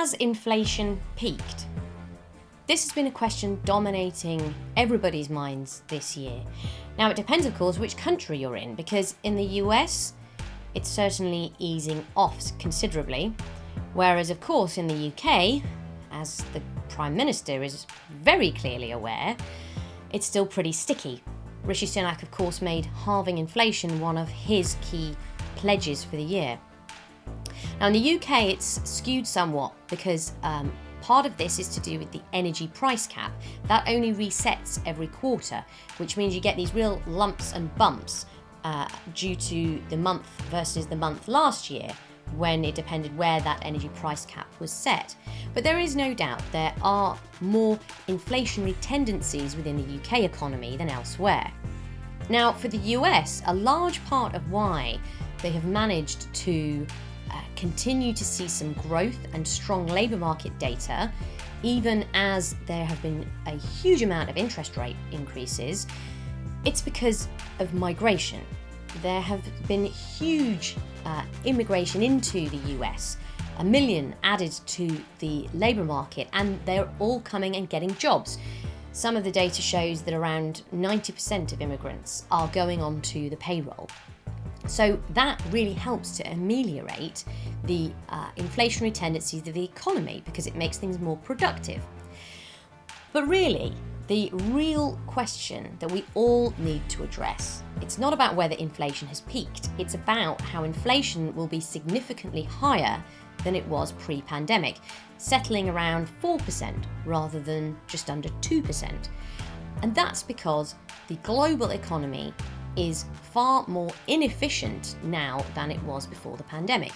Has inflation peaked? This has been a question dominating everybody's minds this year. Now, it depends, of course, which country you're in, because in the US, it's certainly easing off considerably, whereas, of course, in the UK, as the Prime Minister is very clearly aware, it's still pretty sticky. Rishi Sunak, of course, made halving inflation one of his key pledges for the year. Now, in the UK, it's skewed somewhat because part of this is to do with the energy price cap. That only resets every quarter, which means you get these real lumps and bumps due to the month versus the month last year, when it depended where that energy price cap was set. But there is no doubt there are more inflationary tendencies within the UK economy than elsewhere. Now, for the US, a large part of why they have managed to continue to see some growth and strong labour market data, even as there have been a huge amount of interest rate increases, it's because of migration. There have been huge immigration into the US, 1 million added to the labour market, and they're all coming and getting jobs. Some of the data shows that around 90% of immigrants are going onto the payroll. So that really helps to ameliorate the inflationary tendencies of the economy because it makes things more productive. But really, the real question that we all need to address, it's not about whether inflation has peaked, it's about how inflation will be significantly higher than it was pre-pandemic, settling around 4% rather than just under 2%. And that's because the global economy is far more inefficient now than it was before the pandemic.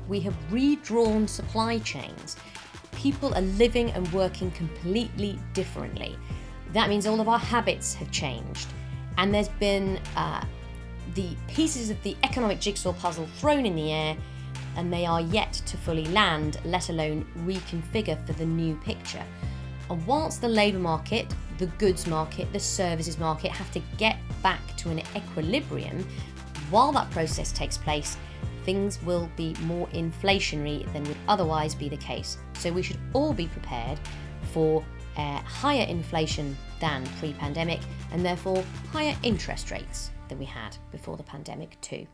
We have redrawn supply chains. People are living and working completely differently. That means all of our habits have changed. And there's been the pieces of the economic jigsaw puzzle thrown in the air, and they are yet to fully land, let alone reconfigure for the new picture. And whilst the labour market, the goods market, the services market have to get back to an equilibrium, while that process takes place, things will be more inflationary than would otherwise be the case. So we should all be prepared for higher inflation than pre-pandemic, and therefore higher interest rates than we had before the pandemic too.